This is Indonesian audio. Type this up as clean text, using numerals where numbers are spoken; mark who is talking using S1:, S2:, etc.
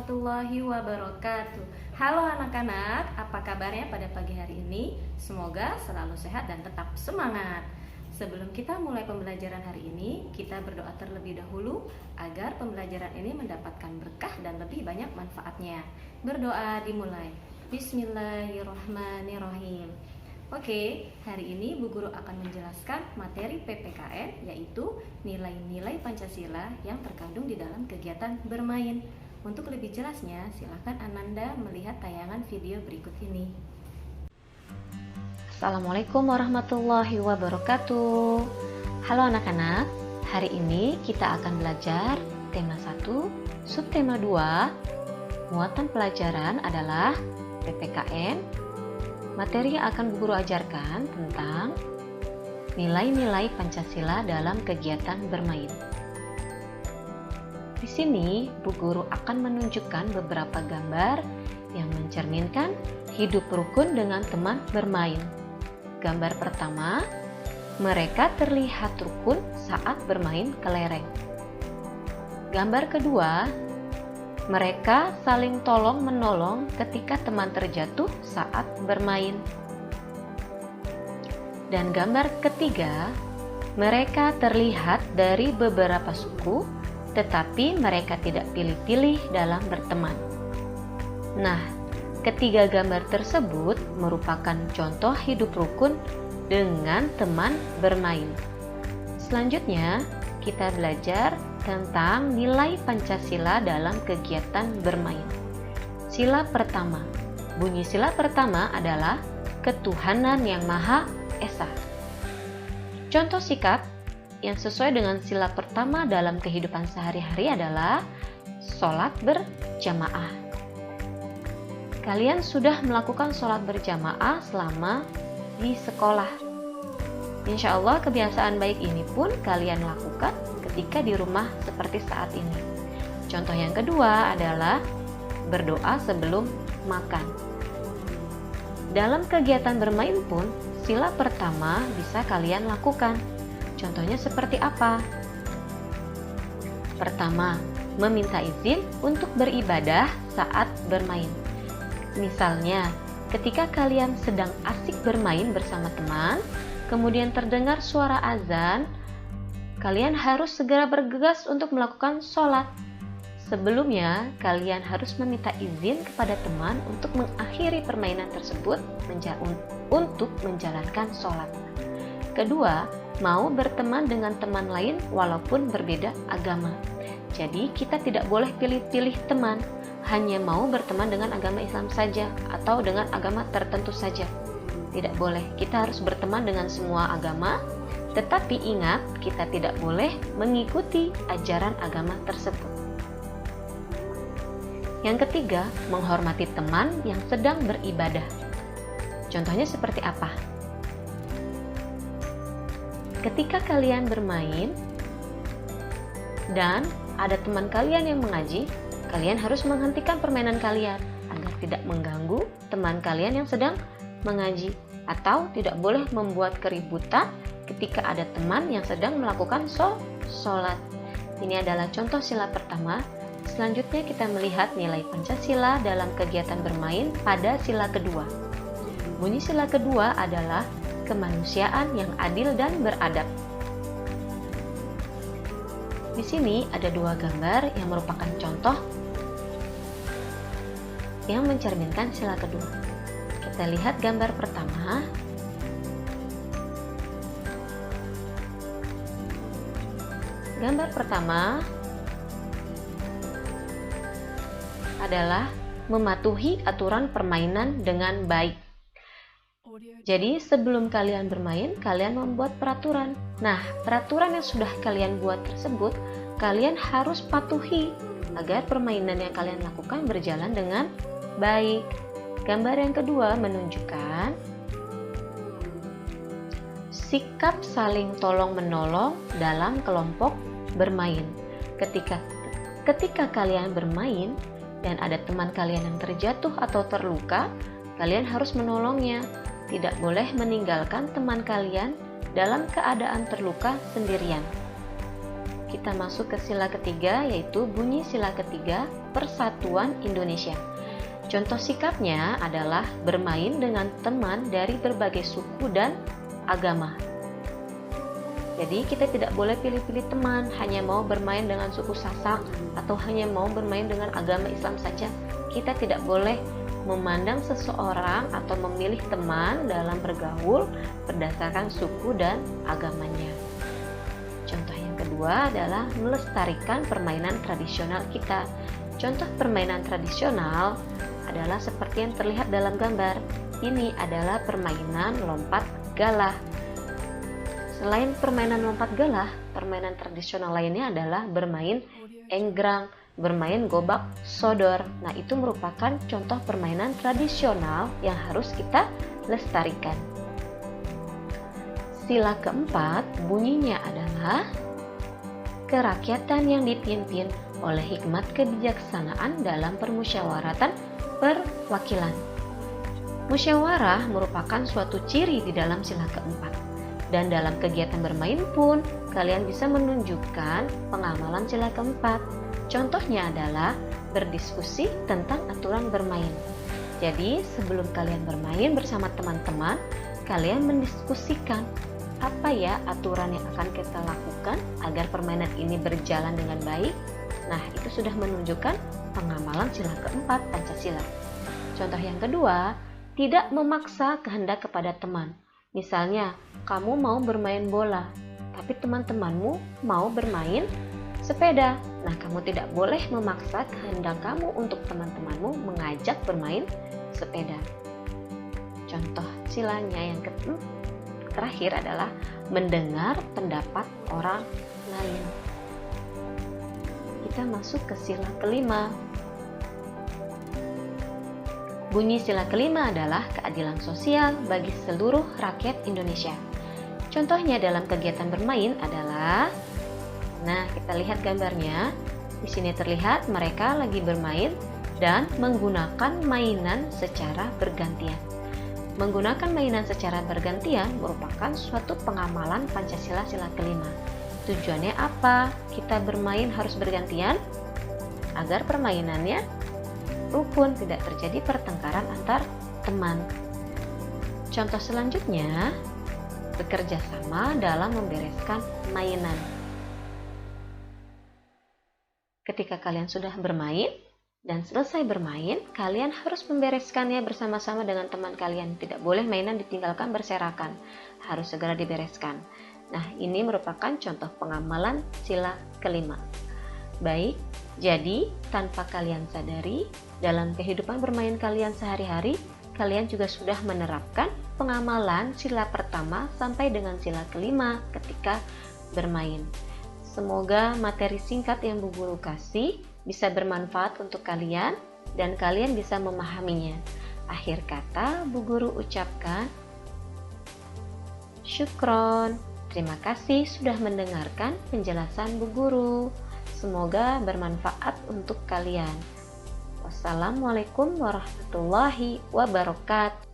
S1: warahmatullahi wabarakatuh. Halo anak-anak, apa kabarnya pada pagi hari ini? Semoga selalu sehat dan tetap semangat. Sebelum kita mulai pembelajaran hari ini, kita berdoa terlebih dahulu agar pembelajaran ini mendapatkan berkah dan lebih banyak manfaatnya. Berdoa dimulai. Bismillahirrahmanirrahim. Oke, hari ini Bu Guru akan menjelaskan materi PPKN, yaitu nilai-nilai Pancasila yang terkandung di dalam kegiatan bermain. Untuk lebih jelasnya, silakan Ananda melihat tayangan video berikut ini.
S2: Assalamualaikum warahmatullahi wabarakatuh. Halo anak-anak, hari ini kita akan belajar tema 1, subtema 2. Muatan pelajaran adalah PPKN. Materi yang akan Bu Guru ajarkan tentang nilai-nilai Pancasila dalam kegiatan bermain. Di sini Bu Guru akan menunjukkan beberapa gambar yang mencerminkan hidup rukun dengan teman bermain. Gambar pertama, mereka terlihat rukun saat bermain kelereng. Gambar kedua, mereka saling tolong-menolong ketika teman terjatuh saat bermain. Dan gambar ketiga, mereka terlihat dari beberapa suku, tetapi mereka tidak pilih-pilih dalam berteman. Nah, ketiga gambar tersebut merupakan contoh hidup rukun dengan teman bermain. Selanjutnya, kita belajar tentang nilai Pancasila dalam kegiatan bermain. Sila pertama. Bunyi sila pertama adalah ketuhanan yang Maha Esa. Contoh sikap yang sesuai dengan sila pertama dalam kehidupan sehari-hari adalah sholat berjamaah. Kalian sudah melakukan sholat berjamaah selama di sekolah. Insya Allah kebiasaan baik ini pun kalian lakukan ketika di rumah seperti saat ini. Contoh yang kedua adalah berdoa sebelum makan. Dalam kegiatan bermain pun, sila pertama bisa kalian lakukan. Contohnya seperti apa? Pertama, meminta izin untuk beribadah saat bermain. Misalnya, ketika kalian sedang asik bermain bersama teman, kemudian terdengar suara azan, kalian harus segera bergegas untuk melakukan sholat. Sebelumnya, kalian harus meminta izin kepada teman untuk mengakhiri permainan tersebut untuk menjalankan sholat. Kedua, mau berteman dengan teman lain walaupun berbeda agama. Jadi, kita tidak boleh pilih-pilih teman, hanya mau berteman dengan agama Islam saja atau dengan agama tertentu saja. Tidak boleh, kita harus berteman dengan semua agama, tetapi ingat, kita tidak boleh mengikuti ajaran agama tersebut. Yang ketiga, menghormati teman yang sedang beribadah. Contohnya seperti apa? Ketika kalian bermain dan ada teman kalian yang mengaji, kalian harus menghentikan permainan kalian agar tidak mengganggu teman kalian yang sedang mengaji, atau tidak boleh membuat keributan ketika ada teman yang sedang melakukan sholat. Ini adalah contoh sila pertama. Selanjutnya kita melihat nilai Pancasila dalam kegiatan bermain pada sila kedua. Bunyi sila kedua adalah kemanusiaan yang adil dan beradab. Di sini ada dua gambar yang merupakan contoh yang mencerminkan sila kedua. Kita lihat gambar pertama. Gambar pertama adalah mematuhi aturan permainan dengan baik. Jadi sebelum kalian bermain, kalian membuat peraturan. Nah, peraturan yang sudah kalian buat tersebut, kalian harus patuhi agar permainan yang kalian lakukan berjalan dengan baik. Gambar yang kedua menunjukkan sikap saling tolong-menolong dalam kelompok bermain. Ketika kalian bermain dan ada teman kalian yang terjatuh atau terluka, kalian harus menolongnya. Tidak boleh meninggalkan teman kalian dalam keadaan terluka sendirian. kita masuk ke sila ketiga, yaitu bunyi sila ketiga Persatuan Indonesia. Contoh sikapnya adalah bermain dengan teman dari berbagai suku dan agama. Jadi kita tidak boleh pilih-pilih teman, hanya mau bermain dengan suku Sasak atau hanya mau bermain dengan agama Islam saja. Kita tidak boleh memandang seseorang atau memilih teman dalam bergaul berdasarkan suku dan agamanya. Contoh yang kedua adalah melestarikan permainan tradisional kita. Contoh permainan tradisional adalah seperti yang terlihat dalam gambar. Ini adalah permainan lompat galah. Selain permainan lompat galah, permainan tradisional lainnya adalah bermain enggrang, bermain gobak sodor. Nah, itu merupakan contoh permainan tradisional yang harus kita lestarikan. Sila keempat bunyinya adalah kerakyatan yang dipimpin oleh hikmat kebijaksanaan dalam permusyawaratan perwakilan. Musyawarah merupakan suatu ciri di dalam sila keempat. Dan dalam kegiatan bermain pun, kalian bisa menunjukkan pengamalan sila keempat. Contohnya adalah berdiskusi tentang aturan bermain. Jadi, sebelum kalian bermain bersama teman-teman, kalian mendiskusikan apa ya aturan yang akan kita lakukan agar permainan ini berjalan dengan baik. Nah, itu sudah menunjukkan pengamalan sila keempat Pancasila. Contoh yang kedua, tidak memaksa kehendak kepada teman. Misalnya, kamu mau bermain bola, tapi teman-temanmu mau bermain sepeda. Nah, kamu tidak boleh memaksa kehendak kamu untuk teman-temanmu mengajak bermain sepeda. Contoh silanya yang terakhir adalah mendengar pendapat orang lain. Kita masuk ke sila kelima. Bunyi sila kelima adalah keadilan sosial bagi seluruh rakyat Indonesia. Contohnya dalam kegiatan bermain adalah, nah, kita lihat gambarnya. Di sini terlihat mereka lagi bermain dan menggunakan mainan secara bergantian. Menggunakan mainan secara bergantian merupakan suatu pengamalan Pancasila sila kelima. Tujuannya apa? Kita bermain harus bergantian agar permainannya rukun, tidak terjadi pertengkaran antar teman. Contoh selanjutnya, bekerja sama dalam membereskan mainan. Ketika kalian sudah bermain dan selesai bermain, kalian harus membereskannya bersama-sama dengan teman kalian. Tidak boleh mainan ditinggalkan berserakan, harus segera dibereskan. Nah, ini merupakan contoh pengamalan sila kelima. Baik, jadi tanpa kalian sadari, dalam kehidupan bermain kalian sehari-hari, kalian juga sudah menerapkan pengamalan sila pertama sampai dengan sila kelima ketika bermain. Semoga materi singkat yang Bu Guru kasih bisa bermanfaat untuk kalian dan kalian bisa memahaminya. Akhir kata, Bu Guru ucapkan syukron. Terima kasih sudah mendengarkan penjelasan Bu Guru. Semoga bermanfaat untuk kalian. Wassalamualaikum warahmatullahi wabarakatuh.